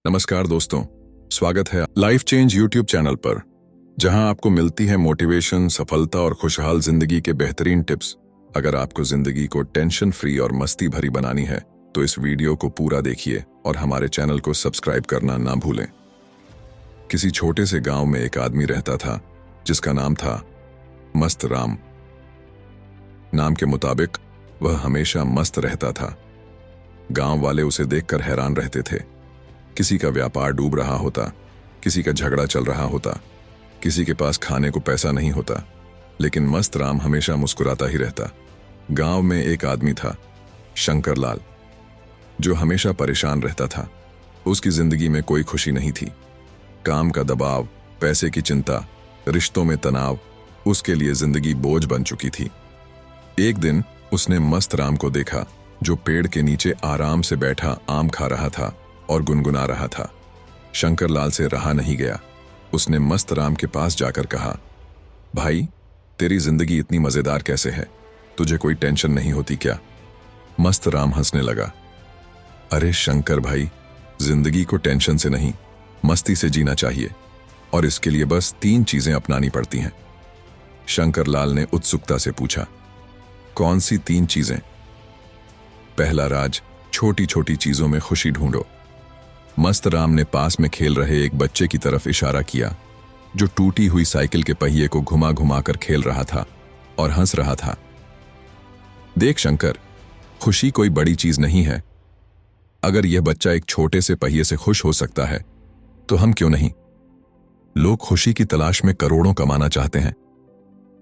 नमस्कार दोस्तों, स्वागत है लाइफ चेंज यूट्यूब चैनल पर, जहां आपको मिलती है मोटिवेशन, सफलता और खुशहाल जिंदगी के बेहतरीन टिप्स। अगर आपको जिंदगी को टेंशन फ्री और मस्ती भरी बनानी है तो इस वीडियो को पूरा देखिए और हमारे चैनल को सब्सक्राइब करना ना भूलें। किसी छोटे से गांव में एक आदमी रहता था जिसका नाम था मस्त राम। नाम के मुताबिक वह हमेशा मस्त रहता था। गांव वाले उसे देखकर हैरान रहते थे। किसी का व्यापार डूब रहा होता, किसी का झगड़ा चल रहा होता, किसी के पास खाने को पैसा नहीं होता, लेकिन मस्त राम हमेशा मुस्कुराता ही रहता। गांव में एक आदमी था, शंकर लाल, जो हमेशा परेशान रहता था। उसकी जिंदगी में कोई खुशी नहीं थी। काम का दबाव, पैसे की चिंता, रिश्तों में तनाव उसके लिए जिंदगी बोझ बन चुकी थी। एक दिन उसने मस्त राम को देखा, जो पेड़ के नीचे आराम से बैठा आम खा रहा था और गुनगुना रहा था। शंकर लाल से रहा नहीं गया। उसने मस्त राम के पास जाकर कहा, भाई, तेरी जिंदगी इतनी मजेदार कैसे है? तुझे कोई टेंशन नहीं होती क्या? मस्त राम हंसने लगा। अरे शंकर भाई, जिंदगी को टेंशन से नहीं, मस्ती से जीना चाहिए, और इसके लिए बस 3 चीजें अपनानी पड़ती हैं। शंकर लाल ने उत्सुकता से पूछा, कौन सी 3 चीजें? पहला राज, छोटी छोटी चीजों में खुशी ढूंढो। मस्त राम ने पास में खेल रहे एक बच्चे की तरफ इशारा किया, जो टूटी हुई साइकिल के पहिए को घुमा घुमा कर खेल रहा था और हंस रहा था। देख शंकर, खुशी कोई बड़ी चीज नहीं है। अगर यह बच्चा एक छोटे से पहिए से खुश हो सकता है तो हम क्यों नहीं? लोग खुशी की तलाश में करोड़ों कमाना चाहते हैं,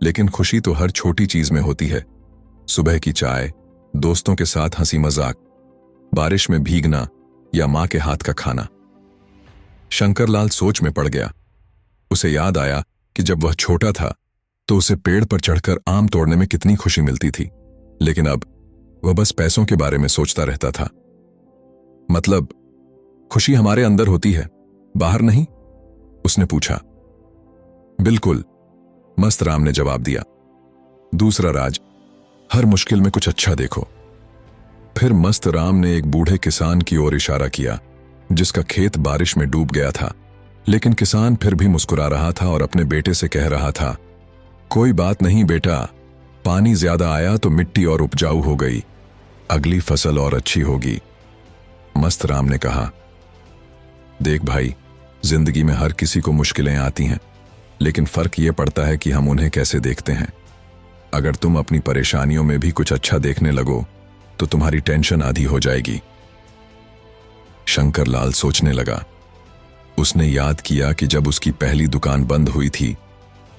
लेकिन खुशी तो हर छोटी चीज में होती है। सुबह की चाय, दोस्तों के साथ हंसी मजाक, बारिश में भीगना या मां के हाथ का खाना। शंकरलाल सोच में पड़ गया। उसे याद आया कि जब वह छोटा था तो उसे पेड़ पर चढ़कर आम तोड़ने में कितनी खुशी मिलती थी, लेकिन अब वह बस पैसों के बारे में सोचता रहता था। मतलब, खुशी हमारे अंदर होती है, बाहर नहीं? उसने पूछा। बिल्कुल, मस्त राम ने जवाब दिया। दूसरा राज, हर मुश्किल में कुछ अच्छा देखो। फिर मस्त राम ने एक बूढ़े किसान की ओर इशारा किया, जिसका खेत बारिश में डूब गया था, लेकिन किसान फिर भी मुस्कुरा रहा था और अपने बेटे से कह रहा था, कोई बात नहीं बेटा, पानी ज्यादा आया तो मिट्टी और उपजाऊ हो गई, अगली फसल और अच्छी होगी। मस्त राम ने कहा, देख भाई, जिंदगी में हर किसी को मुश्किलें आती हैं, लेकिन फर्क यह पड़ता है कि हम उन्हें कैसे देखते हैं। अगर तुम अपनी परेशानियों में भी कुछ अच्छा देखने लगो तो तुम्हारी टेंशन आधी हो जाएगी। शंकर लाल सोचने लगा। उसने याद किया कि जब उसकी पहली दुकान बंद हुई थी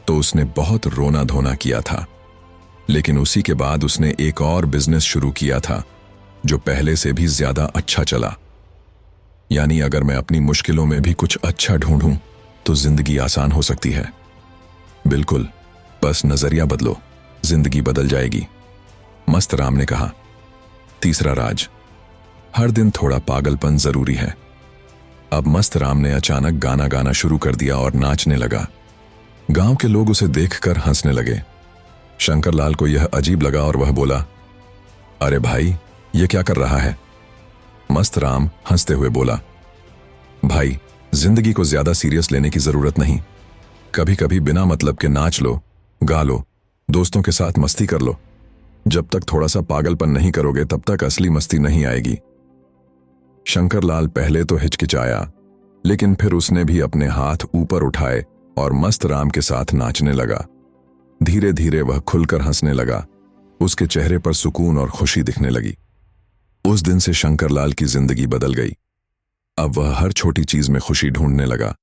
तो उसने बहुत रोना धोना किया था, लेकिन उसी के बाद उसने एक और बिजनेस शुरू किया था जो पहले से भी ज्यादा अच्छा चला। यानी अगर मैं अपनी मुश्किलों में भी कुछ अच्छा ढूंढूं तो जिंदगी आसान हो सकती है। बिल्कुल, बस नजरिया बदलो, जिंदगी बदल जाएगी। मस्त राम ने कहा। तीसरा राज, हर दिन थोड़ा पागलपन जरूरी है। अब मस्त राम ने अचानक गाना गाना शुरू कर दिया और नाचने लगा। गांव के लोग उसे देखकर हंसने लगे। शंकर लाल को यह अजीब लगा और वह बोला, अरे भाई, यह क्या कर रहा है? मस्त राम हंसते हुए बोला, भाई, जिंदगी को ज्यादा सीरियस लेने की जरूरत नहीं। कभी कभी बिना मतलब के नाच लो, गा लो, दोस्तों के साथ मस्ती कर लो। जब तक थोड़ा सा पागलपन नहीं करोगे तब तक असली मस्ती नहीं आएगी। शंकर लाल पहले तो हिचकिचाया, लेकिन फिर उसने भी अपने हाथ ऊपर उठाए और मस्त राम के साथ नाचने लगा। धीरे धीरे वह खुलकर हंसने लगा। उसके चेहरे पर सुकून और खुशी दिखने लगी। उस दिन से शंकर लाल की जिंदगी बदल गई। अब वह हर छोटी चीज में खुशी ढूंढने लगा,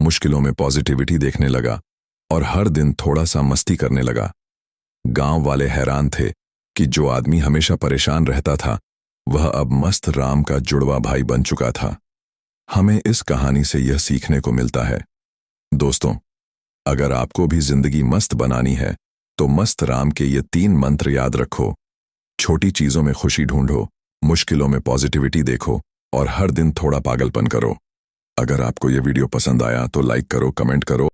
मुश्किलों में पॉजिटिविटी देखने लगा और हर दिन थोड़ा सा मस्ती करने लगा। गांव वाले हैरान थे कि जो आदमी हमेशा परेशान रहता था वह अब मस्त राम का जुड़वा भाई बन चुका था। हमें इस कहानी से यह सीखने को मिलता है, दोस्तों, अगर आपको भी जिंदगी मस्त बनानी है तो मस्त राम के ये 3 मंत्र याद रखो। छोटी चीजों में खुशी ढूंढो, मुश्किलों में पॉजिटिविटी देखो और हर दिन थोड़ा पागलपन करो। अगर आपको यह वीडियो पसंद आया तो लाइक करो, कमेंट करो